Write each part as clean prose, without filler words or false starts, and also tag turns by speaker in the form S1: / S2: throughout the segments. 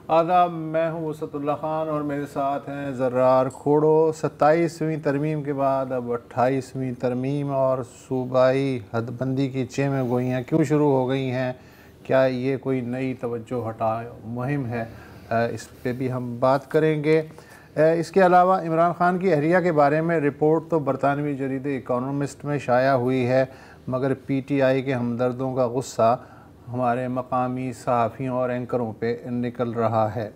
S1: آداب، میں ہوں وسعت اللہ خان اور میرے ساتھ ہیں زرار کھوڑو۔ 27ویں ترمیم کے بعد اب 28ویں ترمیم اور صوبائی حد بندی کی چیمیں گوئیاں کیوں شروع ہو گئی ہیں؟ کیا یہ کوئی نئی توجہ ہٹاؤ مہم ہے؟ اس پہ بھی ہم بات کریں گے۔ اس کے علاوہ عمران خان کی اہلیہ کے بارے میں رپورٹ تو برطانوی جرید اکانومسٹ میں شائع ہوئی ہے، مگر پی ٹی آئی کے ہمدردوں کا غصہ ہمارے مقامی صحافیوں اور اینکروں پہ نکل رہا ہے۔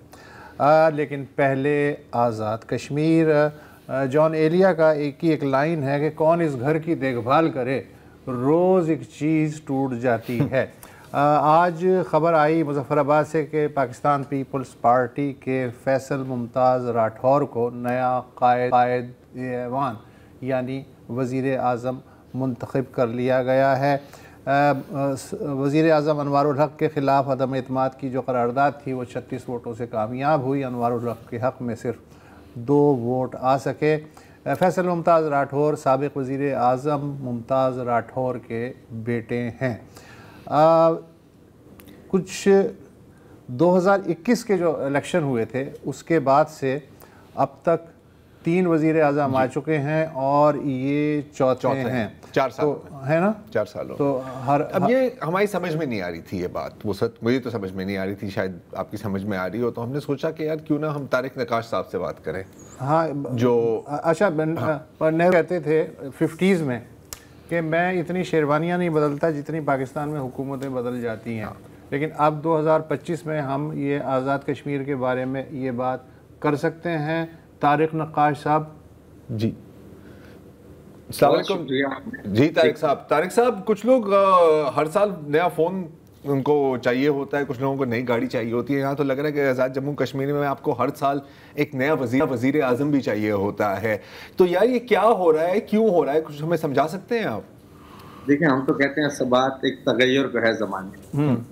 S1: لیکن پہلے آزاد کشمیر۔ جان ایلیا کا ایک لائن ہے کہ کون اس گھر کی دیکھ بھال کرے، روز ایک چیز ٹوٹ جاتی ہے۔ آج خبر آئی مظفر آباد سے کہ پاکستان پیپلز پارٹی کے فیصل ممتاز راٹھور کو نیا قائد ایوان یعنی وزیر اعظم منتخب کر لیا گیا ہے۔ وزیر اعظم انوار الحق کے خلاف عدم اعتماد کی جو قرارداد تھی وہ 36 ووٹوں سے کامیاب ہوئی۔ انوار الحق کے حق میں صرف 2 ووٹ آ سکے۔ فیصل ممتاز راٹھور سابق وزیر اعظم ممتاز راٹھور کے بیٹے ہیں۔ کچھ 2021 کے جو الیکشن ہوئے تھے اس کے بعد سے اب تک 3 وزیر اعظم آ چکے ہیں اور یہ چوتھے ہیں۔
S2: 4 سال
S1: ہے نا،
S2: 4 سالوں
S1: تو
S2: اب یہ ہماری سمجھ میں نہیں آ رہی تھی یہ بات، مجھے تو سمجھ میں نہیں آ رہی تھی، شاید آپ کی سمجھ میں آ رہی ہو، تو ہم نے سوچا کہ یار کیوں نہ ہم طارق نقاش صاحب سے بات کریں۔
S1: ہاں
S2: جو
S1: اچھا، نہرو کہتے تھے 50s میں کہ میں اتنی شیروانیاں نہیں بدلتا جتنی پاکستان میں حکومتیں بدل جاتی ہیں، لیکن اب 2025 میں ہم یہ آزاد کشمیر کے بارے میں یہ بات کر سکتے ہیں۔ طارق نقاش صاحب
S2: جی السلام علیکم۔ جی طارق صاحب کچھ لوگ ہر سال نیا فون ان کو چاہیے ہوتا ہے، کچھ لوگوں کو نئی گاڑی چاہیے ہوتی ہے، یہاں تو لگ رہا ہے کہ آزاد جموں کشمیر میں آپ کو ہر سال ایک نیا وزیر اعظم بھی چاہیے ہوتا ہے، تو یار یہ کیا ہو رہا ہے، کیوں ہو رہا ہے، کچھ ہمیں سمجھا سکتے ہیں آپ؟
S3: دیکھیں، ہم تو کہتے ہیں سبات ایک تغیر کا ہے زمانے،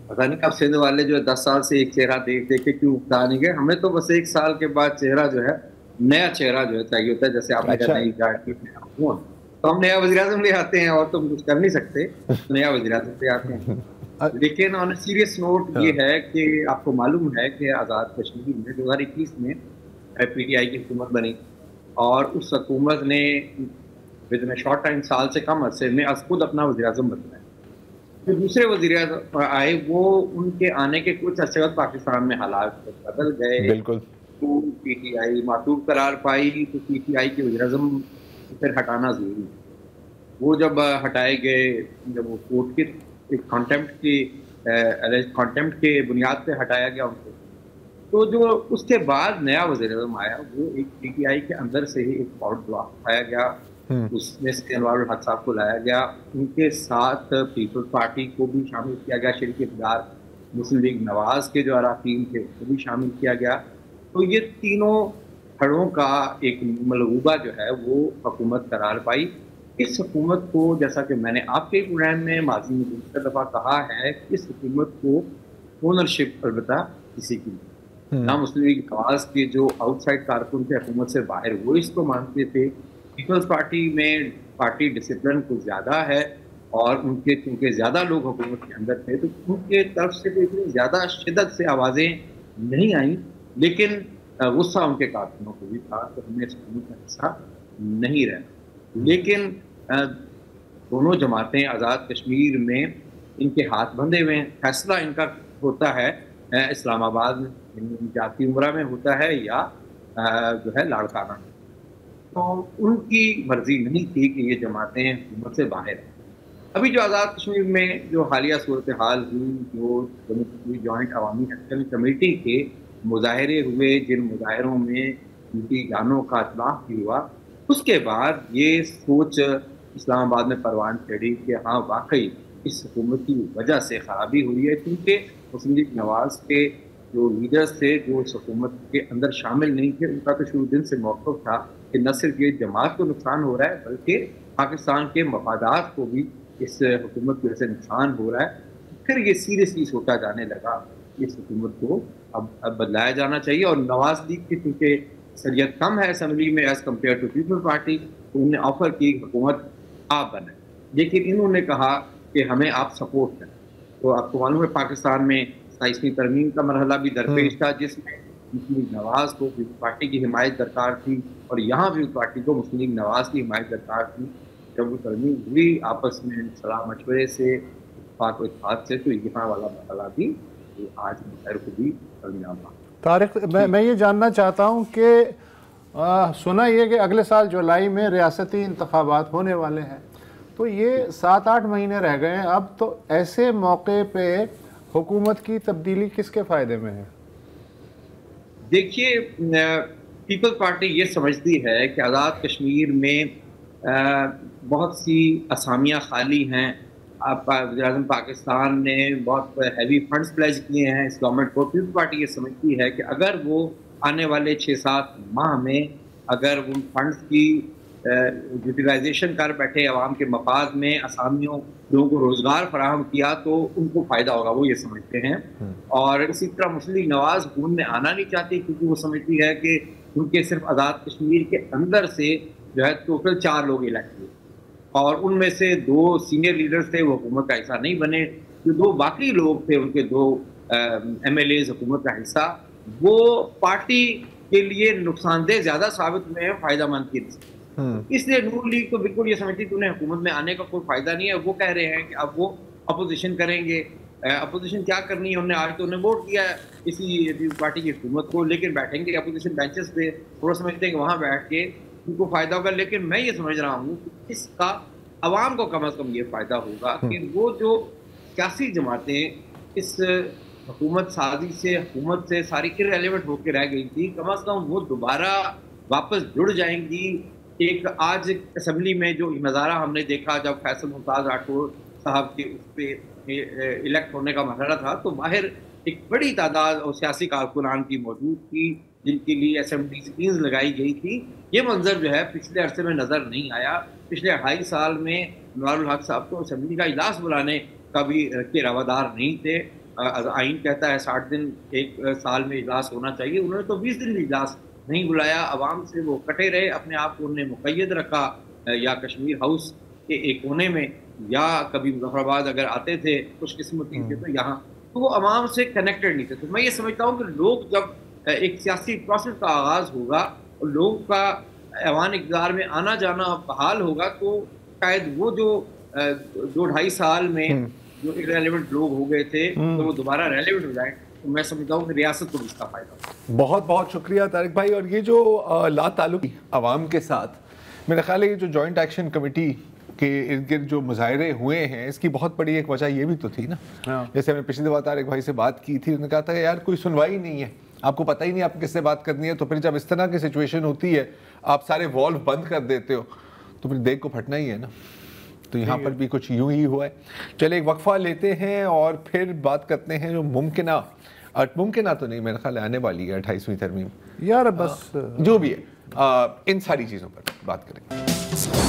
S3: پتہ نہیں کب سندھ والے جو ہے 10 سال سے ایک چہرہ دیکھ کے کیوں اکتا نہیں گئے، ہمیں تو بس 1 سال کے بعد چہرہ جو ہے نیا چہرہ جو ہے چاہیے ہوتا ہے، جیسے آپ نے کہا نئی گاڑی فون، تو ہم نیا وزیر اعظم لے آتے ہیں اور تو کچھ کر نہیں سکتے، نیا وزیر اعظم لے آتے ہیں۔ لیکن آن اے سیریس نوٹ یہ ہے کہ آپ کو معلوم ہے کہ آزاد کشمیر میں 2021 میں پی ٹی آئی کی حکومت بنی اور اس حکومت نے ودن شارٹ ٹائم سال سے کم عرصے میں خود اپنا وزیر اعظم بدلا ہے۔ جو دوسرے وزیر اعظم آئے وہ ان کے آنے کے کچھ عرصے بعد پاکستان میں حالات بدل گئے،
S2: بالکل
S3: پی ٹی آئی معطوف قرار پائی، تو پی ٹی آئی کے وزیر اعظم پھر ہٹانا ضروری ہے۔ وہ جب ہٹائے گئے، جب وہ کورٹ کی کانٹمپٹ کے بنیاد پہ ہٹایا گیا ان کو، تو جو اس کے بعد نیا وزیر اعظم آیا وہ ایک پی ٹی آئی کے اندر سے ہی ایک اور بلاک اٹھایا گیا، اس میں سے انوار الحق صاحب کو لایا گیا، ان کے ساتھ پیپلز پارٹی کو بھی شامل کیا گیا، شریک اقتدار مسلم لیگ نواز کے جو اراکین تھے اس کو بھی شامل کیا گیا، تو یہ تینوں دھڑوں کا ایک ملغوبہ جو ہے وہ حکومت قرار پائی۔ اس حکومت کو، جیسا کہ میں نے آپ کے پروگرام میں ماضی میں دوسری دفعہ کہا ہے، اس حکومت کو اونرشپ البتہ کسی کی نہ مسلم لیگ نواز کے جو آؤٹ سائڈ کارکن تھے حکومت سے باہر وہ اس کو مانتے تھے، پیپلز پارٹی میں پارٹی ڈسپلن کچھ زیادہ ہے اور ان کے چونکہ زیادہ لوگ حکومت کے اندر تھے تو ان کے طرف سے تو اتنی زیادہ شدت سے آوازیں نہیں آئیں، لیکن غصہ ان کے کارکنوں کو بھی تھا کہ ہمیں اس حکومت کا حصہ نہیں رہنا۔ لیکن دونوں جماعتیں آزاد کشمیر میں ان کے ہاتھ بندھے ہوئے ہیں، فیصلہ ان کا ہوتا ہے اسلام آباد میں، جاتی عمرہ میں ہوتا ہے یا جو ہے لاڑکانہ میں، تو ان کی مرضی نہیں تھی کہ یہ جماعتیں حکومت سے باہر ہیں۔ ابھی جو آزاد کشمیر میں جو حالیہ صورتحال ہوئی، جو جموں کشمیر جوائنٹ عوامی ایکشن کمیٹی کے مظاہرے ہوئے، جن مظاہروں میں ان کی جانوں کا اتلاف بھی ہوا، اس کے بعد یہ سوچ اسلام آباد میں پروان چڑھی کہ ہاں واقعی اس حکومت کی وجہ سے خرابی ہوئی ہے، کیونکہ مسلم لیگ نواز کے جو لیڈرز تھے جو اس حکومت کے اندر شامل نہیں تھے، ان کا تو شروع دن سے موقف تھا کہ نہ صرف یہ جماعت کو نقصان ہو رہا ہے بلکہ پاکستان کے مفادات کو بھی اس حکومت کی وجہ سے نقصان ہو رہا ہے۔ پھر یہ سیریسلی سوچا جانے لگا کہ اس حکومت کو اب بدلایا جانا چاہیے، اور نواز لیگ کی چونکہ اکثریت کم ہے اسمبلی میں as compare to Peoples Party, تو انہوں نے آفر کی حکومت آپ بنائیں، لیکن انہوں نے کہا کہ ہمیں آپ سپورٹ کریں۔ تو آپ کو معلوم ہے پاکستان میں 27ویں ترمیم کا مرحلہ بھی درپیش تھا جس میں مسلم لیگ نواز کو پیپلز پارٹی کی حمایت درکار تھی اور یہاں پیپلز پارٹی کو مسلم لیگ نواز کی حمایت درکار تھی. جب وہ ترمیم ہوئی آپس میں صلاح مشورے سے اتفاق و اتحاد سے تو یہاں والا مرحلہ بھی آج بخیر کو بھی درمیان رہا.
S1: طارق میں یہ جاننا چاہتا ہوں کہ سنا یہ کہ اگلے سال جولائی میں ریاستی انتخابات ہونے والے ہیں تو یہ 7-8 مہینے رہ گئے ہیں اب, تو ایسے موقع پہ حکومت کی تبدیلی کس کے فائدے میں ہے؟
S3: دیکھیے پیپلز پارٹی یہ سمجھتی ہے کہ آزاد کشمیر میں بہت سی اسامیاں خالی ہیں. وزیر اعظم پاکستان نے بہت ہیوی فنڈز پلیج کیے ہیں اس گورنمنٹ کو. پیپلز پارٹی یہ سمجھتی ہے کہ اگر وہ آنے والے 6-7 ماہ میں اگر ان فنڈز کی یوٹیلائزیشن کر بیٹھے عوام کے مفاد میں اسامیوں لوگوں کو روزگار فراہم کیا تو ان کو فائدہ ہوگا, وہ یہ سمجھتے ہیں. اور اسی طرح مسلم لیگ نواز حکومت میں آنا نہیں چاہتی کیونکہ وہ سمجھتی ہے کہ ان کے صرف آزاد کشمیر کے اندر سے جو ہے ٹوٹل 4 لوگ الیکٹ ہوئے اور ان میں سے 2 سینئر لیڈرز تھے وہ حکومت کا حصہ نہیں بنے. جو 2 باقی لوگ تھے ان کے 2 MLAs حکومت کا حصہ وہ پارٹی کے لیے نقصان دہ زیادہ ثابت ہوئے ہیں فائدہ مند کی نسبت. اس لیے نون لیگ تو بالکل یہ سمجھتی کہ انہیں حکومت میں آنے کا کوئی فائدہ نہیں ہے. وہ کہہ رہے ہیں کہ اب وہ اپوزیشن کریں گے. اپوزیشن کیا کرنی ہے, انہیں آج تو انہیں ووٹ کیا ہے اسی پارٹی کی حکومت کو, لیکن بیٹھیں گے اپوزیشن بینچز پہ. وہ سمجھتے ہیں کہ وہاں بیٹھ کے ان کو فائدہ ہوگا, لیکن میں یہ سمجھ رہا ہوں کہ اس کا عوام کو کم از کم یہ فائدہ ہوگا کہ وہ جو سیاسی جماعتیں اس حکومت سازی سے حکومت سے ساری irrelevant ہو کے رہ گئی تھی کم از کم وہ دوبارہ واپس جڑ جائیں گی. ایک آج اسمبلی میں جو نظارہ ہم نے دیکھا جب فیصل ممتاز راٹھور صاحب کے اس پہ الیکٹ ہونے کا مرحلہ تھا تو باہر ایک بڑی تعداد اور سیاسی کارکنان کی موجود تھی جن کے لیے اسمبلی اسکرینز لگائی گئی تھی. یہ منظر جو ہے پچھلے عرصے میں نظر نہیں آیا. پچھلے 2.5 سال میں انوار الحق صاحب کو اسمبلی کا اجلاس بلانے کا بھی کے روادار نہیں تھے. آئین کہتا ہے 60 دن ایک سال میں اجلاس ہونا چاہیے, انہوں نے تو 20 دن بھی اجلاس نہیں بلایا. عوام سے وہ کٹے رہے, اپنے آپ کو انہوں نے مقید رکھا یا کشمیر ہاؤس کے ایک کونے میں یا کبھی مظفر آباد اگر آتے تھے خوش قسمتی تھے تو یہاں, تو وہ عوام سے کنیکٹڈ نہیں تھے. تو میں یہ سمجھتا ہوں کہ لوگ جب ایک سیاسی پروسیس کا آغاز ہوگا اور لوگوں کا ایوان اقتدار میں آنا جانا بحال ہوگا تو شاید وہ جو 2-2.5 سال میں جو irrelevant لوگ ہو گئے تھے تو وہ دوبارہ ریلیونٹ ہو جائیں. تو میں سمجھتا ہوں کہ ریاست کو بھی اس کا فائدہ ہوگا.
S2: بہت بہت شکریہ طارق بھائی. اور یہ جو لا تعلق عوام کے ساتھ میرا خیال ہے یہ جو جوائنٹ ایکشن کمیٹی کے ارد گرد جو مظاہرے ہوئے ہیں اس کی بہت بڑی ایک وجہ یہ بھی تو تھی نا, جیسے ہم نے پچھلی دفعہ طارق بھائی سے بات کی تھی, انہوں نے کہا تھا کہ یار کوئی سنوائی نہیں ہے, آپ کو پتہ ہی نہیں آپ کس سے بات کرنی ہے, تو پھر جب اس طرح کی سچویشن ہوتی ہے آپ سارے والو بند کر دیتے ہو تو پھر دیکھ کو پھٹنا ہی ہے نا. تو یہاں پر بھی کچھ یوں ہی ہوا ہے. چلے ایک وقفہ لیتے ہیں اور پھر بات کرتے ہیں جو ممکنہ تو نہیں میرا خیال آنے والی ہے 28ویں ترمیم,
S1: یار بس
S2: جو بھی ہے ان ساری چیزوں پر بات کریں گے.